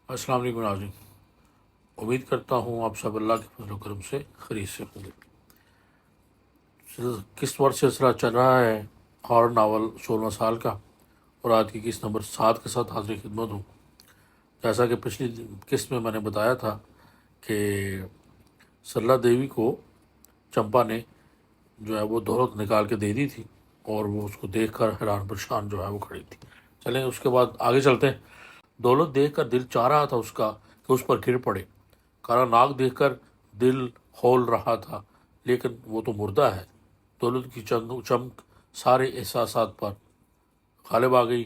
अस्सलाम वालेकुम नाज़रीन। उम्मीद करता हूँ आप सब अल्लाह के फजल करम से खरीद से होंगे। किस्त वर्ष सिलसिला चल रहा है हॉरर नावल 16 साल का, और आज की किस्त नंबर 7 के साथ हाजिर खिदमत हूँ। जैसा कि पिछली किस्त में मैंने बताया था कि सरला देवी को चंपा ने जो है वो दौलत निकाल के दे दी थी, और वो उसको देखकर हैरान परेशान जो है वो खड़ी थी। चलें उसके बाद आगे चलते हैं। दौलत देखकर दिल चाह रहा था उसका कि उस पर गिर पड़े। काला नाग देखकर दिल हौल रहा था, लेकिन वो तो मुर्दा है। दौलत की चमक सारे एहसासात पर गालिब आ गई।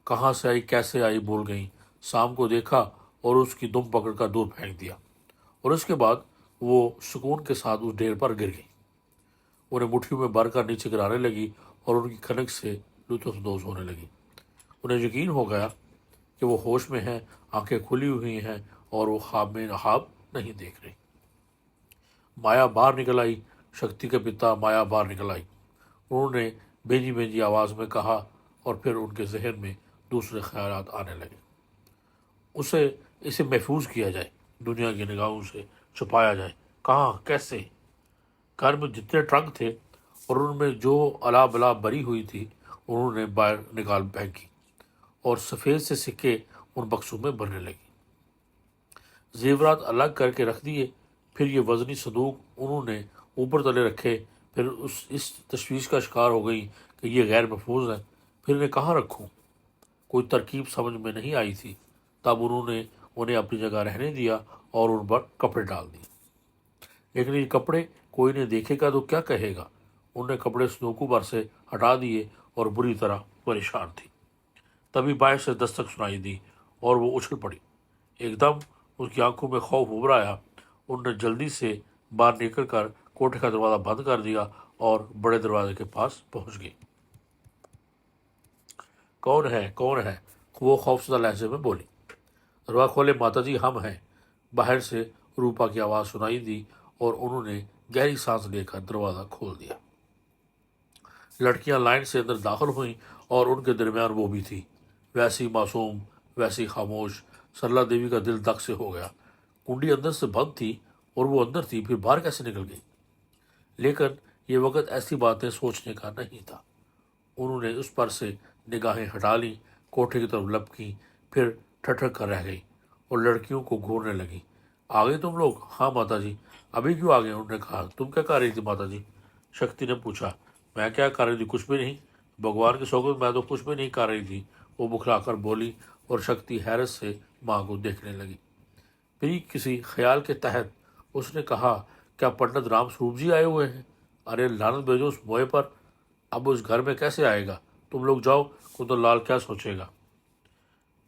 कहाँ से आई, कैसे आई, भूल गई। शाम को देखा और उसकी दुम पकड़कर दूर फेंक दिया, और उसके बाद वो सुकून के साथ उस ढेर पर गिर गई। उन्हें मुट्ठी में भरकर नीचे गिराने लगी और उनकी खनक से लुत्फानंदोज होने लगी। उन्हें यकीन हो गया कि वो होश में है, आंखें खुली हुई हैं और वो ख्वाब में ख्वाब नहीं देख रही। माया बाहर निकल आई। शक्ति के पिता माया बाहर निकल आई। उन्होंने भेजी भेजी आवाज़ में कहा, और फिर उनके जहन में दूसरे ख्यालात आने लगे। उसे इसे महफूज किया जाए, दुनिया की निगाहों से छुपाया जाए। कहाँ, कैसे? घर में जितने ट्रंक थे और उनमें जो अला बला भरी हुई थी, उन्होंने बाहर निकाल फेंकी, और सफ़ेद से सिक्के उन बक्सों में भरने लगी। जेवरात अलग करके रख दिए। फिर ये वज़नी संदूक उन्होंने ऊपर तले रखे। फिर इस तशवीश का शिकार हो गई कि ये गैर महफूज है, फिर इन्हें कहाँ रखूँ। कोई तरकीब समझ में नहीं आई थी। तब उन्होंने उन्हें अपनी जगह रहने दिया और उन पर कपड़े डाल दिए। लेकिन ये कपड़े कोई ने देखेगा तो क्या कहेगा। उन्होंने कपड़े संदूकों पर से हटा दिए और बुरी तरह परेशान थी। तभी बाहर से दस्तक सुनाई दी और वो उछल पड़ी। एकदम उसकी आंखों में खौफ उभर आया। उन्होंने जल्दी से बाहर निकल कर कोठे का दरवाज़ा बंद कर दिया और बड़े दरवाजे के पास पहुंच गई। कौन है, कौन है? वो खौफजदा लहजे में बोली। दरवाज़ा खोले माताजी, हम हैं। बाहर से रूपा की आवाज़ सुनाई दी और उन्होंने गहरी सांस लेकर दरवाज़ा खोल दिया। लड़कियां लाइन से अंदर दाखिल हुईं और उनके दरमियान वो भी थी, वैसी मासूम, वैसी खामोश। सरला देवी का दिल धक से हो गया। कुंडी अंदर से बंद थी और वो अंदर थी, फिर बाहर कैसे निकल गई? लेकिन ये वक्त ऐसी बातें सोचने का नहीं था। उन्होंने उस पर से निगाहें हटा ली, कोठे की तरफ लपकी, फिर ठठक कर रह गई और लड़कियों को घूरने लगी। आ गए तुम लोग? हाँ माता जी। अभी क्यों आ गए? उन्होंने कहा। तुम क्या कर रही थी माता जी? शक्ति ने पूछा। मैं क्या कर रही थी? कुछ भी नहीं। भगवान की सौगंध, मैं तो कुछ भी नहीं कर रही थी, वो बुखलाकर बोली। और शक्ति हैरत से माँ को देखने लगी। फिर किसी ख्याल के तहत उसने कहा, क्या पंडित राम स्वरूप जी आए हुए हैं? अरे लानत भेजो उस मोए पर, अब उस घर में कैसे आएगा? तुम लोग जाओ, कुंदन लाल क्या सोचेगा।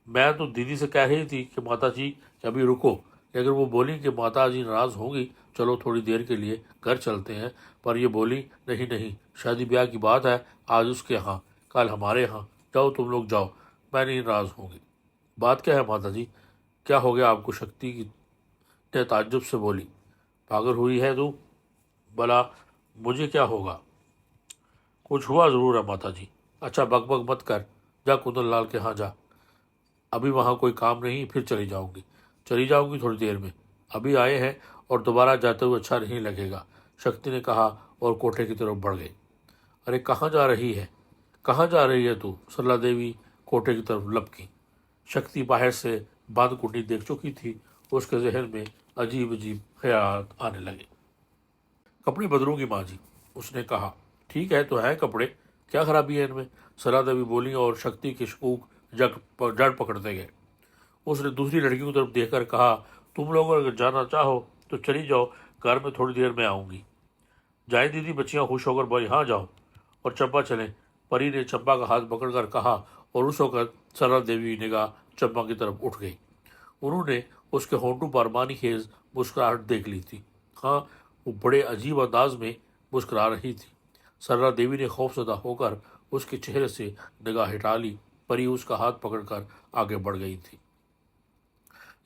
मैं तो दीदी से कह रही थी कि माता जी अभी रुको, लेकिन वो बोली कि माता जी नाराज़ होंगी, चलो थोड़ी देर के लिए घर चलते हैं। पर ये बोली, नहीं नहीं, शादी ब्याह की बात है, आज उसके यहाँ, कल हमारे यहाँ। जाओ तुम लोग जाओ, मैं नहीं नाराज़ होंगी। बात क्या है माता जी? क्या हो गया आपको? शक्ति की ने ताज्जुब से बोली। पागल हुई है तू? भला मुझे क्या होगा? कुछ हुआ ज़रूर है माता जी। अच्छा बकबक मत कर, जा कुंदन लाल के यहाँ जा। अभी वहाँ कोई काम नहीं, फिर चली जाऊंगी। चली जाऊंगी थोड़ी देर में, अभी आए हैं और दोबारा जाते हुए अच्छा नहीं लगेगा, शक्ति ने कहा और कोठे की तरफ बढ़ गई। अरे कहाँ जा रही है? कहाँ जा रही है तू? सरला देवी कोठे की तरफ लपकी। शक्ति बाहर से बंद कुंडी देख चुकी थी। उसके जहन में अजीब अजीब ख्याल आने लगे। कपड़े बदलूंगी माँ जी, उसने कहा। ठीक है तो है कपड़े, क्या खराबी है इनमें? सरला देवी बोली और शक्ति के शकूक जड़ पकड़ते गए। उसने दूसरी लड़कियों की तरफ देखकर कहा, तुम लोग अगर जाना चाहो तो चली जाओ, घर में थोड़ी देर में आऊंगी। जाए दीदी, बच्चियां खुश होकर बोली। हाँ जाओ। और चंपा चले, परी ने चंपा का हाथ पकड़कर कहा, और उस वक्त सरला देवी निगाह चंपा की तरफ उठ गई। उन्होंने उसके होंठों पर मानीखेज मुस्कुराहट देख ली थी। हाँ, वो बड़े अजीब अंदाज में मुस्कुरा रही थी। सरला देवी ने खौफजदा होकर उसके चेहरे से निगाह हटा ली। परी उसका हाथ पकड़कर आगे बढ़ गई थी।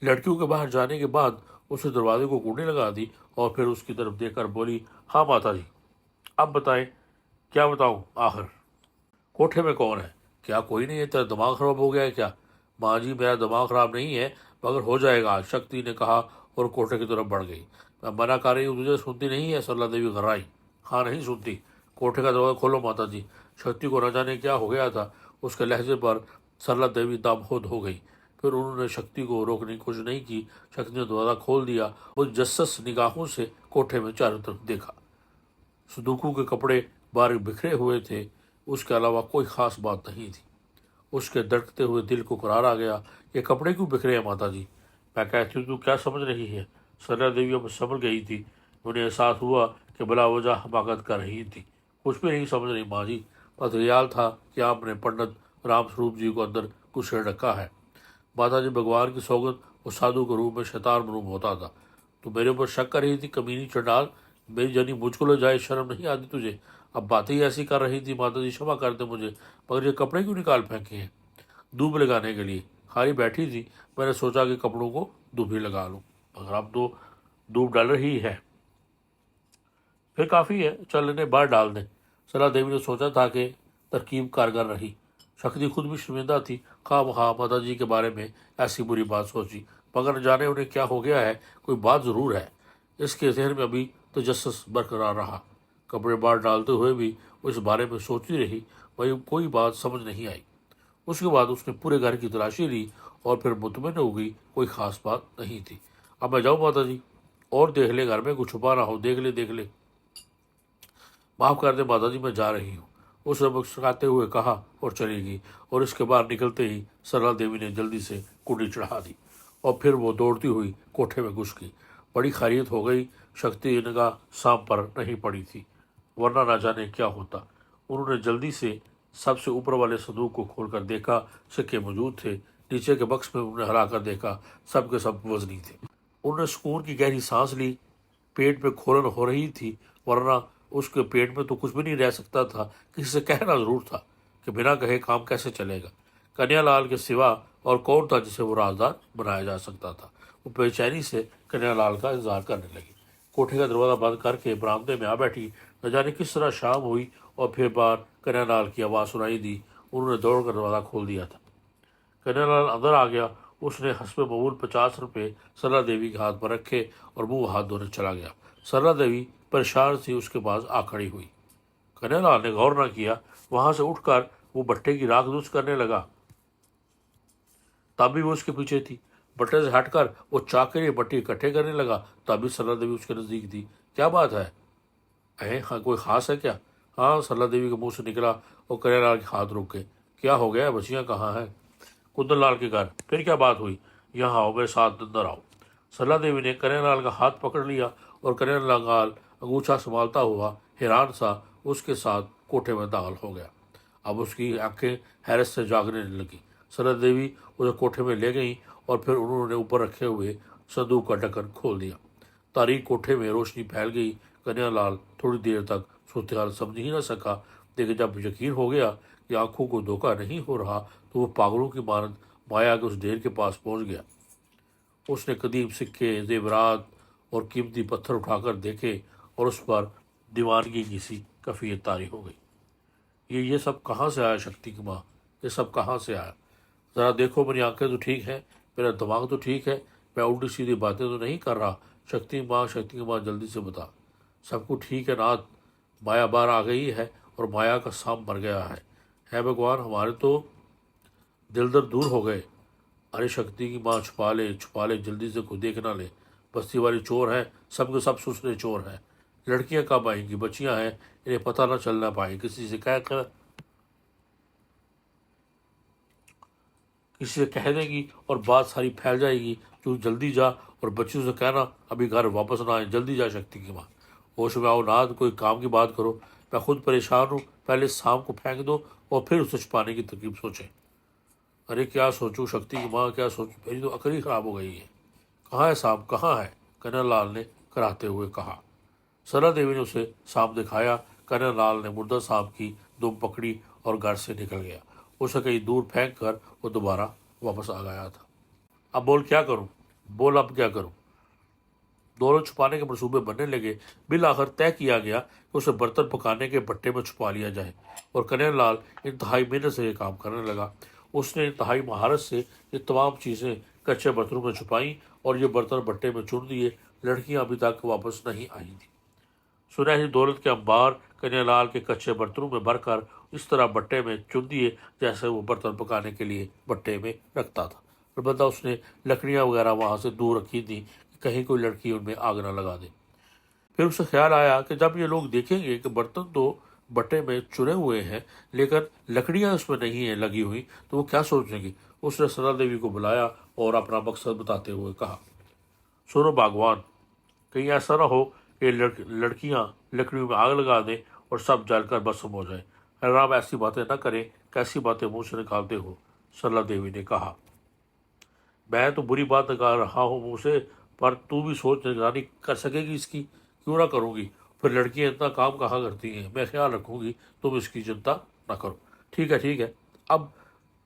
लड़कियों के बाहर जाने के बाद उसने दरवाजे को कुंडी लगा दी और फिर उसकी तरफ देखकर बोली, हाँ माता जी, अब बताएं। क्या बताऊं आखिर? कोठे में कौन है? क्या कोई नहीं है? तेरा दिमाग खराब हो गया है क्या? माँ जी, मेरा दिमाग खराब नहीं है, मगर हो जाएगा आज, शक्ति ने कहा और कोठे की तरफ बढ़ गई। मैं मना कर रही हूँ, तुझे सुनती नहीं है? सरला देवी घबराई। हाँ, नहीं सुनती। कोठे का दरवाजा खोलो माता जी। शक्ति को न जाने क्या हो गया था, उसके लहजे पर सरला देवी दाबोद हो गई। फिर उन्होंने शक्ति को रोकने की कोशिश नहीं की। शक्ति ने दरवाजा खोल दिया। वो जस्सस निगाहों से कोठे में चारों तरफ देखा। सुदुकू के कपड़े बाहर बिखरे हुए थे, उसके अलावा कोई खास बात नहीं थी। उसके धड़कते हुए दिल को करार आ गया। ये कपड़े क्यों बिखरे हैं माता जी? मैं कहती हूँ, तू क्या समझ रही है? सरला देवी अब समझ गई थी। उन्हें एहसास हुआ कि बिला वजह हमाकत कर रही थी। कुछ भी नहीं समझ रही माँ जी, बस ख्याल था कि आपने पंडित रामस्वरूप जी को अंदर कुछ रखा है। माता जी, भगवान की सौगंध, उस साधु के रूप में शैतान मालूम होता था। तू मेरे ऊपर शक कर रही थी, कमीनी चंडाल। मेरी जानी मुझको ले जाए, शर्म नहीं आती तुझे? अब बातें ही ऐसी कर रही थी। माता जी, क्षमा कर दे मुझे, मगर ये कपड़े क्यों निकाल फेंके हैं? धूप लगाने के लिए। खाली बैठी थी, मैंने सोचा कि कपड़ों को धूप ही लगा लूं, मगर अब तो धूप डाल रही है, फिर काफ़ी है, चल इन्हें बाहर डाल दें। सलाह देवी ने सोचा था कि तरकीब कारगर रही। शक्ति खुद भी शर्मिंदा थी। खामखा माता जी के बारे में ऐसी बुरी बात सोची, मगर न जाने उन्हें क्या हो गया है। कोई बात ज़रूर है। इसके जहन में अभी तजस्सुस बरकरार रहा। कपड़े बाहर डालते हुए भी वो इस बारे में सोचती रही। वही कोई बात समझ नहीं आई। उसके बाद उसने पूरे घर की तलाशी ली और फिर मुतमिन हो गई, कोई खास बात नहीं थी। अब मैं जाऊँ माता जी? और देख ले, घर में कुछ छुपा ना हो। देख ले, देख ले। माफ़ कर दे माता जी, मैं जा रही हूँ, उसने मुस्कुराते हुए कहा और चली गई। और इसके बाहर निकलते ही सरला देवी ने जल्दी से कुंडी चढ़ा दी और फिर वो दौड़ती हुई कोठे में घुस गई। बड़ी खैरियत हो गई। शक्ति इनका सांप पर नहीं पड़ी थी, वरना ना जाने क्या होता। उन्होंने जल्दी से सबसे ऊपर वाले संदूक को खोलकर देखा। सिक्के मौजूद थे। नीचे के बक्स में उन्हें हरा कर देखा, सब के सब वजनी थे। उन्होंने सुकून की गहरी सांस ली। पेट में खोलन हो रही थी, वरना उसके पेट में तो कुछ भी नहीं रह सकता था। किसी से कहना जरूर था कि बिना कहे काम कैसे चलेगा। कन्यालाल के सिवा और कौन था जिसे वो राजदार बनाया जा सकता था? वो बेचैनी से कन्यालाल का इंतजार करने लगी। कोठे का दरवाजा बंद करके बरामदे में आ बैठी। न जाने किस तरह शाम हुई और फिर बाहर कन्यालाल की आवाज़ सुनाई दी। उन्होंने दौड़कर दरवाज़ा खोल दिया था। कन्यालाल अंदर आ गया। उसने हस्बे ममूल 50 रुपये सरला देवी के हाथ पर रखे और मुंह हाथ धोने चला गया। सरला देवी परेशान सी उसके पास आ खड़ी हुई। कन्यालाल ने गौर न किया। वहां से उठकर वो भट्टे की राख दूस करने लगा। तब भी वो उसके पीछे थी। भट्टे से हटकर वो चाक के लिए भट्टी इकट्ठे करने लगा। तब भी सरला देवी उसके नजदीक थी। क्या बात है? हाँ, कोई खास है क्या? हाँ, सरला देवी के मुंह से निकला और कन्यालाल के हाथ रुक गए। क्या हो गया? बच्चियां कहाँ हैं? कुंदन लाल के घर। फिर क्या बात हुई? यहाँ आओ, मेरे साथ अंदर आओ। सरला देवी ने कन्यालाल का हाथ पकड़ लिया और कन्यालाल अंगूछा संभालता हुआ हैरान सा उसके साथ कोठे में दाखिल हो गया। अब उसकी आंखें हैरत से जागने लगी। सरला देवी उसे कोठे में ले गई और फिर उन्होंने ऊपर रखे हुए संदूक का ढक्कन खोल दिया। तारीख कोठे में रोशनी फैल गई। कन्यालाल थोड़ी देर तक सूरत हाल समझ ही न सका, लेकिन जब यकीन हो गया कि आंखों को धोखा नहीं हो रहा, तो वो पागलों की मानद माया के उस ढेर के पास पहुंच गया। उसने कदीम सिक्के, जेवरात और कीमती पत्थर उठाकर देखे और उस पर दीवानगी की सी कैफियत तारी हो गई। ये सब कहाँ से आया शक्ति की माँ? ये सब कहाँ से आया? ज़रा देखो, मेरी आंखें तो ठीक है, मेरा दिमाग तो ठीक है, मैं उल्टी सीधी बातें तो नहीं कर रहा। शक्ति की माँ जल्दी से बता। सब कुछ ठीक है नाथ। माया बाहर आ गई है और माया का सांप मर गया है भगवान, हमारे तो दिल दर्द दूर हो गए। अरे शक्ति की माँ, छुपा ले, जल्दी से कोई देख ना ले। बस्ती वाली चोर है, सब के सब सुसरे चोर हैं। लड़कियां कब आएंगी? बच्चियां हैं, इन्हें पता ना चलना पाए। किसी से कह देगी और बात सारी फैल जाएगी। तू जल्दी जा और बच्चों से कहना अभी घर वापस ना आए। जल्दी जा शक्ति की माँ। होश में आओ नाथ, कोई काम की बात करो। मैं खुद परेशान हूँ। पहले सांप को फेंक दो और फिर उसे छुपाने की तरकीब सोचें। अरे क्या सोचूं शक्ति की माँ, क्या सोचूं? मेरी तो अकल ही खराब हो गई है। कहाँ है सांप, कहाँ है? कन्यालाल ने कराते हुए कहा। सरला देवी ने उसे सांप दिखाया। कन्यालाल ने मुर्दा सांप की दुम पकड़ी और घर से निकल गया। उसे कहीं दूर फेंक कर वो दोबारा वापस आ गया था। अब बोल क्या करूं? बोल अब क्या करूं? दोनों छुपाने के मंसूबे बनने लगे। बिल आखिर तय किया गया कि उसे बर्तन पकाने के भट्टे में छुपा लिया जाए और कन्हैयालाल इंतहाई मेहनत से ये काम करने लगा। उसने इंतहाई महारत से ये तमाम चीज़ें कच्चे बर्तनों में छुपाई और ये बर्तन भट्टे में चुन दिए। लड़कियां अभी तक वापस नहीं आई थी। सुनहरी दौलत के अंबार कन्यालाल के कच्चे बर्तनों में भरकर इस तरह भट्टे में चुन दिए जैसे वो बर्तन पकाने के लिए भट्टे में रखता था। अलबत्ता उसने लकड़ियां वगैरह वहां से दूर रखी थी कि कहीं कोई लड़की उनमें आग न लगा दे। फिर उसे ख्याल आया कि जब ये लोग देखेंगे कि बर्तन तो भट्टे में चुने हुए हैं लेकिन लकड़ियां उसमें नहीं है लगी हुई, तो वो क्या सोचेंगे। उसने सरला देवी को बुलाया और अपना मकसद बताते हुए कहा, सुनो बागवान, कहीं ऐसा ना हो कि लड़कियां लकड़ियों में आग लगा दें और सब जलकर भस्म हो जाए। राम ऐसी बातें न करें, कैसी बातें मुंह से निकालते हो। सरला देवी ने कहा, मैं तो बुरी बात निकाल रहा हूँ मुंह से, पर तू भी सोच निगरानी कर सकेगी इसकी। क्यों ना करूँगी, फिर लड़कियाँ इतना काम कहाँ करती हैं। मैं ख्याल रखूँगी, तुम इसकी चिंता ना करो। ठीक है ठीक है, अब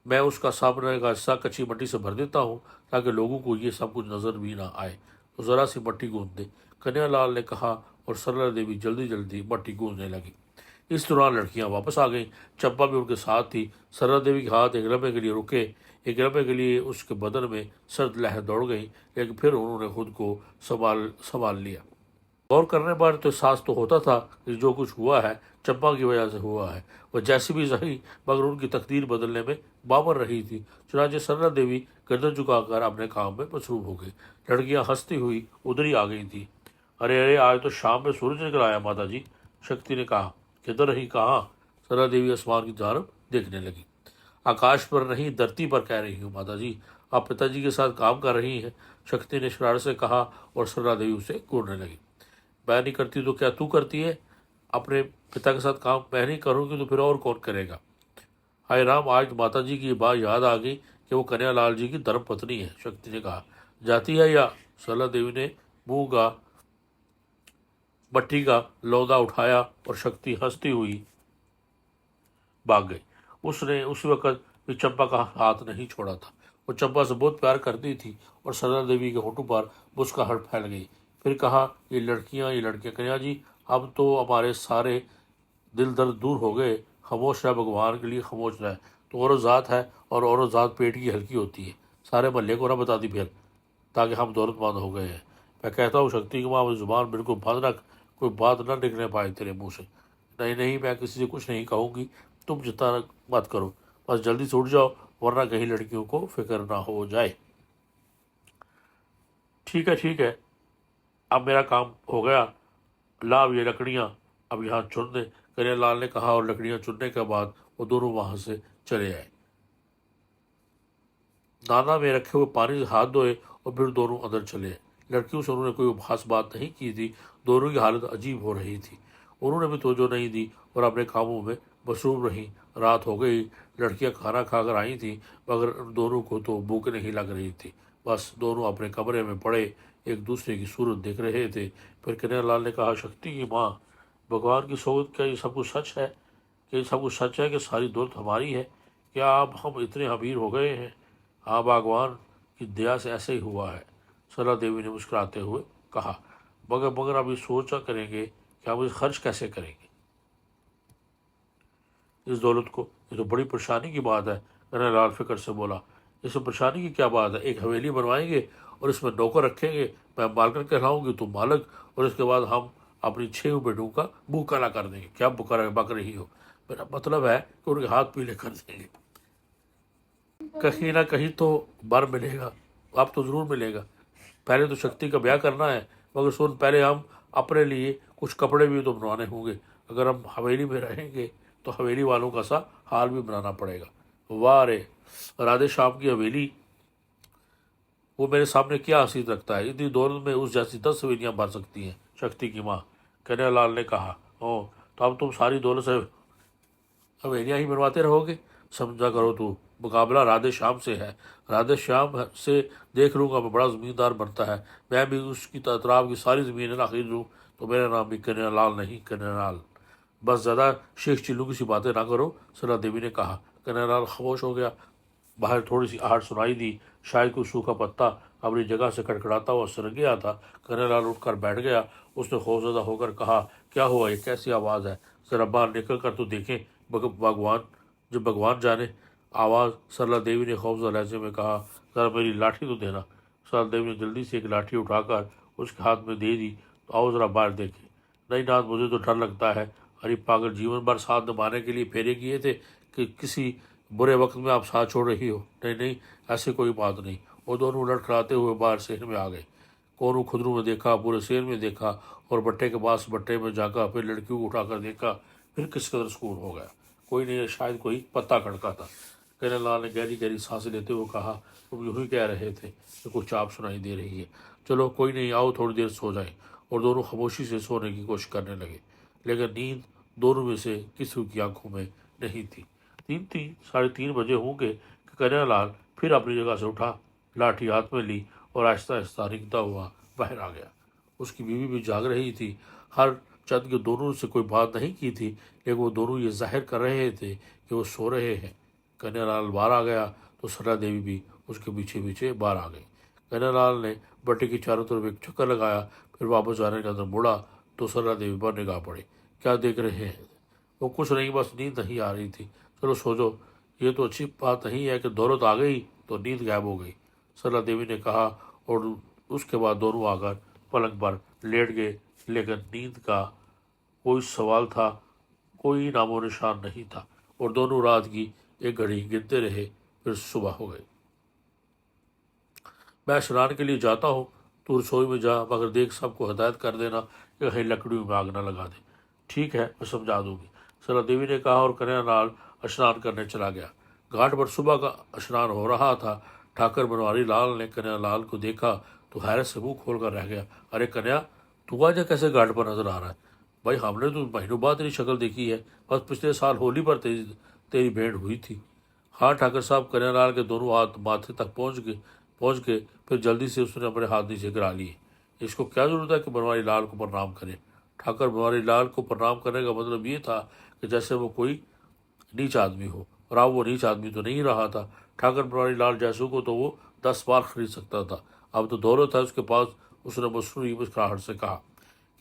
मैं उसका सामने का हिस्सा कच्ची मट्टी से भर देता हूँ ताकि लोगों को ये सब कुछ नजर भी ना आए। तो जरा सी मट्टी गूंद दे, कन्यालाल ने कहा और सरला देवी जल्दी जल्दी मट्टी गूंदने लगी। इस दौरान लड़कियां वापस आ गईं। चंपा भी उनके साथ थी। सरला देवी के हाथ एक लम्हे के लिए रुके। एक लम्हे के लिए उसके बदन में सर्द लहर दौड़ गई, लेकिन फिर उन्होंने खुद को संभाल संभाल लिया। गौर करने पर तो एहसास तो होता था कि जो कुछ हुआ है चंपा की वजह से हुआ है। वह जैसी भी सही, मगर उनकी तकदीर बदलने में बाबर रही थी। चुनाचे सरला देवी गर्दन झुकाकर अपने काम में मसरूफ हो गई। लड़कियां हंसती हुई उधर ही आ गई थी। अरे अरे, आज तो शाम में सूरज निकल आया माता जी, शक्ति ने कहा। किधर रही, कहाँ? सरला देवी आसमान की तरफ देखने लगी। आकाश पर नहीं, धरती पर कह रही हूँ माता जी। आप पिताजी के साथ काम कर रही हैं, शक्ति ने शरारत से कहा और सरला देवी उसे घूरने लगी। मैं नहीं करती तो क्या तू करती है? अपने पिता के साथ काम मैं नहीं करूँगी तो फिर और कौन करेगा? हाय राम, आज माता जी की बात याद आ गई कि वो कन्यालाल जी की धर्म पत्नी है, शक्ति ने कहा। जाती है या? सरला देवी ने मुंह का मट्टी का लौदा उठाया और शक्ति हंसती हुई भाग गई। उसने उस वक्त भी चंपा का हाथ नहीं छोड़ा था। वो चंपा से बहुत प्यार करती थी और सरला देवी के होठों पर मुस्कुराहट फैल गई। फिर कहा, ये लड़कियां कन्या जी, अब तो हमारे सारे दिल दर्द दूर हो गए। खामोश रह, भगवान के लिए खामोश रह। तो औरत ज़ात है और औरत ज़ात पेट की हल्की होती है। सारे मोहल्ले को ना बता दी फिर, ताकि हम दौलतमंद हो गए हैं। मैं कहता हूँ शक्ति की माँ, अपनी जुबान बिल्कुल बंद रख, कोई बात ना निकलने पाए तेरे मुंह से। नहीं नहीं, मैं किसी से कुछ नहीं कहूँगी, तुम चिंता मत करो, बस जल्दी से उठ जाओ, वरना कहीं लड़कियों को फिक्र ना हो जाए। ठीक है, अब मेरा काम हो गया। ला अब ये लकड़ियाँ अब यहाँ चुन दे, कन्हैयालाल ने कहा और लकड़ियाँ चुनने के बाद वो दोनों वहाँ से चले आए। नाना में रखे हुए पानी से हाथ धोए और फिर दोनों अंदर चले आए। लड़कियों से उन्होंने कोई खास बात नहीं की थी। दोनों की हालत अजीब हो रही थी। उन्होंने भी तवज्जो नहीं दी और अपने कामों में मसरूफ रहीं। रात हो गई। लड़कियां खाना खाकर आई थीं, मगर दोनों को तो भूख नहीं लग रही थी। बस दोनों अपने कमरे में पड़े एक दूसरे की सूरत देख रहे थे। फिर कन्हैयालाल ने कहा, शक्ति की माँ, भगवान की सोबत, क्या ये सब कुछ सच है? क्या ये सब कुछ सच है कि सारी दौलत हमारी है? क्या अब हम इतने अमीर हो गए हैं? हाँ, भगवान की दया से ऐसे ही हुआ है, सरला देवी ने मुस्कुराते हुए कहा। मगर मगर अभी सोचा करेंगे कि हम इसे खर्च कैसे करेंगे इस दौलत को। ये तो बड़ी परेशानी की बात है, कन्हैयालाल फिक्र से बोला। इसमें परेशानी की क्या बात है? एक हवेली बनवाएंगे और इसमें नौकर रखेंगे। मैं मालकिन कहलाऊंगी, तुम मालक, और इसके बाद हम अपनी 6 बेटों का मुंह काला कर देंगे। क्या बक रही हो? मेरा मतलब है कि उनके हाथ पीले कर देंगे। कहीं ना कहीं तो बर मिलेगा, अब तो ज़रूर मिलेगा। पहले तो शक्ति का ब्याह करना है, मगर सुन, पहले हम अपने लिए कुछ कपड़े भी तो बनवाने होंगे। अगर हम हवेली में रहेंगे तो हवेली वालों का सा हाल भी बनाना पड़ेगा। वाह रे, राधे श्याम की हवेली, वो मेरे सामने क्या हसीयत रखता है? इतनी दौलत में उस जैसी 10 हवेलियाँ बन सकती हैं, शक्ति की माँ, कन्हैयालाल ने कहा। ओ, तो अब तुम सारी दौलत से हवेलियाँ ही बनवाते रहोगे? समझा करो, तू मुकाबला राधे श्याम से है। राधे श्याम से देख लूँगा मैं बड़ा ज़मींदार बनता है। मैं भी उसकी अतराफ की सारी ज़मीनें ना खरीद लूँ तो मेरा नाम भी कन्हैयालाल नहीं, कन्हैयालाल। बस ज़्यादा शेख चिल्लू की सी बातें ना करो, सरला देवी ने कहा। कन्हैयालाल खामोश हो गया। बाहर थोड़ी सी आहट सुनाई दी, शायद कोई सूखा पत्ता अपनी जगह से कड़कड़ाता हुआ सर गया था। कन्हैयालाल उठकर बैठ गया। उसने खौफजदा होकर कहा, क्या हुआ? ये कैसी आवाज़ है? जरा बाहर निकल कर तो देखें। भगवान, जब भगवान जाने। आवाज़, सरला देवी ने खौफजदा लहजे में कहा। ज़रा मेरी लाठी तो देना। सरला देवी ने जल्दी से एक लाठी उठाकर उसके हाथ में दे दी। तो आओ ज़रा बाहर देखें। नहीं नाथ, मुझे तो डर लगता है। अरे पागल, जीवन भर साथ निभाने के लिए फेरे किए थे कि किसी बुरे वक्त में आप साथ छोड़ रही हो। नहीं नहीं, ऐसी कोई बात नहीं। वो दोनों लड़खड़ाते हुए बाहर शहर में आ गए। कोनू खुदरू में देखा, पूरे शहर में देखा और भट्टे के पास भट्टे में जाकर फिर लड़कियों को उठाकर देखा। फिर किस कदर सुकून हो गया। कोई नहीं, शायद कोई पत्ता खड़का था। कन्हैया लाल ने गहरी गहरी सांसें लेते हुए कहा, तुम यूं ही कह रहे थे कि कुछ चाप सुनाई दे रही है। चलो कोई नहीं, आओ थोड़ी देर सो जाएं। और दोनों खामोशी से सोने की कोशिश करने लगे, लेकिन नींद दोनों में से किसी की आंखों में नहीं थी। 3-3 बजे होंगे कि कन्हैया लाल फिर अपनी जगह से उठा, लाठी हाथ में ली और आहिस्ता आहिस्ता रिंगता हुआ बाहर आ गया। उसकी बीवी भी जाग रही थी। हर चंद के दोनों से कोई बात नहीं की थी, लेकिन वो दोनों ये जाहिर कर रहे थे कि वो सो रहे हैं। कन्हैयालाल बाहर आ गया तो सरला देवी भी उसके पीछे पीछे बाहर आ गई। कन्हैयालाल ने भट्टे की चारों तरफ एक चक्कर लगाया, फिर वापस जाने के अंदर मुड़ा तो सरला देवी पर निगाह पड़ी। क्या देख रहे हैं? वो कुछ नहीं, बस नींद नहीं आ रही थी। चलो सो जाओ, ये तो अच्छी बात नहीं है कि दौलत आ गई तो नींद गायब हो गई, सरला देवी ने कहा। और उसके बाद दोनों आकर पलंग पर लेट गए, लेकिन नींद का कोई सवाल था, कोई नामो निशान नहीं था। और दोनों रात की एक घड़ी गिनते रहे, फिर सुबह हो गई। मैं स्नान के लिए जाता हूँ, तू रसोई में जा, मगर देख सबको हिदायत कर देना कि कहीं लकड़ियों में आग न लगा दे। ठीक है, मैं समझा दूंगी, सरला देवी ने कहा और कन्हैयालाल स्नान करने चला गया। घाट पर सुबह का स्नान हो रहा था। ठाकर बनवारी लाल ने कन्हैयालाल को देखा तो हैरत से मुंह खोलकर रह गया। अरे कन्हैया, तू आज कैसे घाट पर नजर आ रहा है? भाई, हमने तो महीनों बाद तेरी शक्ल देखी है, बस पिछले साल होली पर तेरी भेंट हुई थी। हाँ ठाकर साहब, कन्हैयालाल के दोनों हाथ माथे तक पहुंच के फिर जल्दी से उसने अपने हाथ नीचे गिरा लिए। इसको क्या जरूरत है कि बनवारी लाल को प्रणाम करे? ठाकर बनवारी लाल को प्रणाम करने का मतलब ये था कि जैसे वो कोई नीच आदमी हो, और अब वो नीच आदमी तो नहीं रहा था। ठाकर बनवारी लाल जैसों को तो वो 10 बार खरीद सकता था। अब तो दौलत है उसके पास। उसने मसरूरी मुस्कुराहट से कहा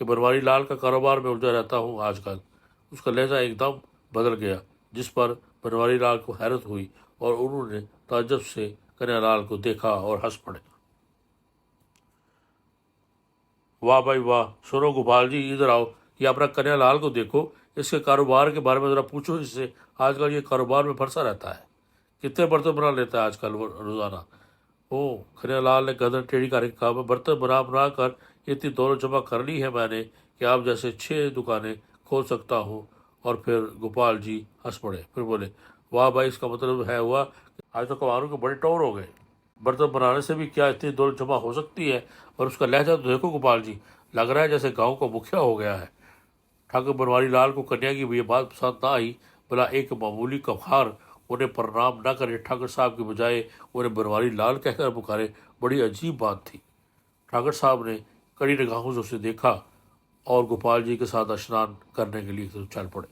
कि बनवारी लाल का कारोबार में उलझा रहता हूँ आजकल। उसका लहजा एकदम बदल गया, जिस पर बनवारी लाल को हैरत हुई और उन्होंने ताज्जुब से कन्हैयालाल को देखा और हंस पड़े। वाह भाई वाह, सुनो गोपाल जी, इधर आओ, ये अपना कन्हैयालाल को देखो, इसके कारोबार के बारे में ज़रा पूछो इससे। आजकल ये कारोबार में फंसा रहता है। कितने बर्तन बना लेता है आजकल वो रोज़ाना। ओ, कन्हैयालाल ने गर्दन टेढ़ी करके कहा, मैं बर्तन बना बना कर इतनी दौलत जमा कर ली है मैंने कि आप जैसे 6 दुकानें खोल सकता हूँ। और फिर गोपाल जी हंस पड़े, फिर बोले, वाह भाई, इसका मतलब है हुआ आज तो कमारों के बड़े टौर हो गए। बर्तन बनाने से भी क्या इतनी दौलत जमा हो सकती है? और उसका लहजा तो देखो गोपाल जी, लग रहा है जैसे गाँव का मुखिया हो गया है। ठाकुर बनवारी लाल को कन्या की ये बात पसंद ना आई। भला एक मामूली कफार उन्हें प्रणाम न करे, ठाकुर साहब के बजाय उन्हें बनवारी लाल कहकर पुकारे, बड़ी अजीब बात थी। ठाकुर साहब ने कड़ी निगाहों से उसे देखा और गोपाल जी के साथ स्नान करने के लिए तो चल पड़े।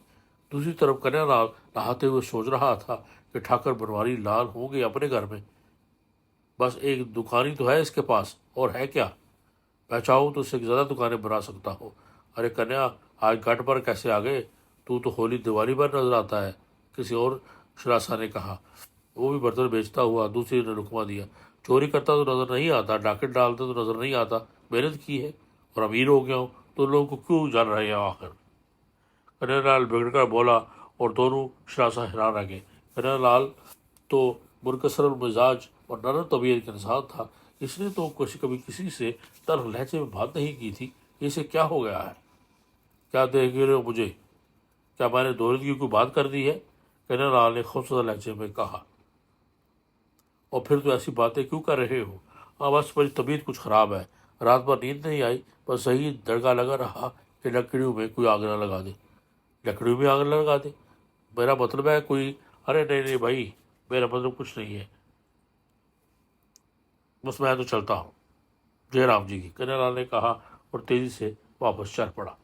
दूसरी तरफ कन्हैयालाल नहाते हुए सोच रहा था कि ठाकुर बनवारी लाल होंगे अपने घर में, बस एक दुकान ही तो है इसके पास, और है क्या? मैं चाहूँ तो उससे ज़्यादा दुकानें बना सकता हूँ। अरे कन्या, आज घाट पर कैसे आ गए? तू तो होली दिवाली पर नजर आता है, किसी और शरासा ने कहा। वो भी बर्तन बेचता हुआ दूसरी ने रुकमा दिया। चोरी करता तो नजर नहीं आता, डाकट डालता तो नजर नहीं आता, मेहनत की है और अमीर हो गया हूँ तो लोगों को क्यों जान रहे हैं आखिर? कन्हैयालाल बिगड़कर बोला और दोनों शरासा हैरान रह गए। कन्हैयालाल तो मुनकसर मिजाज और नरम तबीयत का इंसान था। इसने तो कभी किसी से तल्ख लहजे में बात नहीं की थी। इसे क्या हो गया है? क्या देख रहे हो मुझे? क्या मैंने दौलत की कोई बात कर दी है? कन्हैयालाल ने खूबसूरत लहजे में कहा। और फिर तो ऐसी बातें क्यों कर रहे हो? हाँ, बस मेरी तबीयत कुछ ख़राब है, रात भर नींद नहीं आई, बस सही दड़का लगा रहा कि लकड़ियों में कोई आग न लगा दे। लकड़ियों में आग न लगा दे? मेरा मतलब है कोई। अरे नहीं नहीं भाई, मेरा मतलब कुछ नहीं है, बस मैं तो चलता हूँ। जय राम जी की, कन्हैयालाल ने कहा और तेजी से वापस चल पड़ा।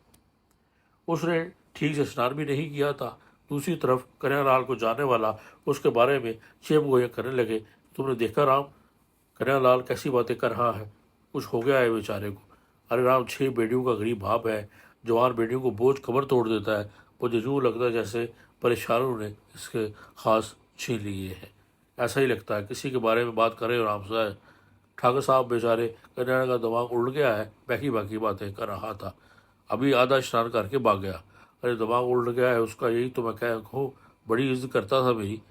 उसने ठीक से स्नान भी नहीं किया था। दूसरी तरफ कन्हैयालाल को जानने वाला उसके बारे में चेप गोया करने लगे। तुमने देखा राम, कन्हैयालाल कैसी बातें कर रहा है? कुछ हो गया है बेचारे को। अरे राम, 6 बेटियों का गरीब बाप है, जवान बेटियों को बोझ कमर तोड़ देता है। मुझे यूँ लगता है जैसे परेशानों ने इसके खास छीन लिए हैं। ऐसा ही लगता है किसी के बारे में बात करें और आपसे। ठाकुर साहब बेचारे कन्या का दिमाग उड़ गया है, बाकी बाकी बातें कर रहा था। अभी आधा स्नान करके भाग गया। अरे दिमाग उड़ गया है उसका, यही तो मैं कह कहूँ, बड़ी इज्जत करता था मेरी।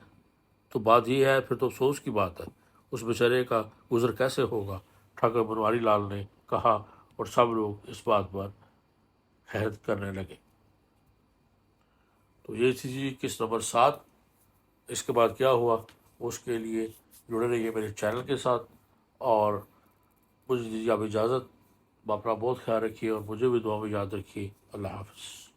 तो बात ये है, फिर तो अफसोस की बात है, उस बेचारे का गुजर कैसे होगा, ठाकुर बनवारी लाल ने कहा। और सब लोग इस बात पर हैरत करने लगे। तो ये थी जी किस नंबर 7। इसके बाद क्या हुआ उसके लिए जुड़े रहिए मेरे चैनल के साथ। और मुझे दीजिए आप इजाज़त। अपना बहुत ख्याल रखिए और मुझे भी दुआ में याद रखिए। अल्लाह हाफ़िज़।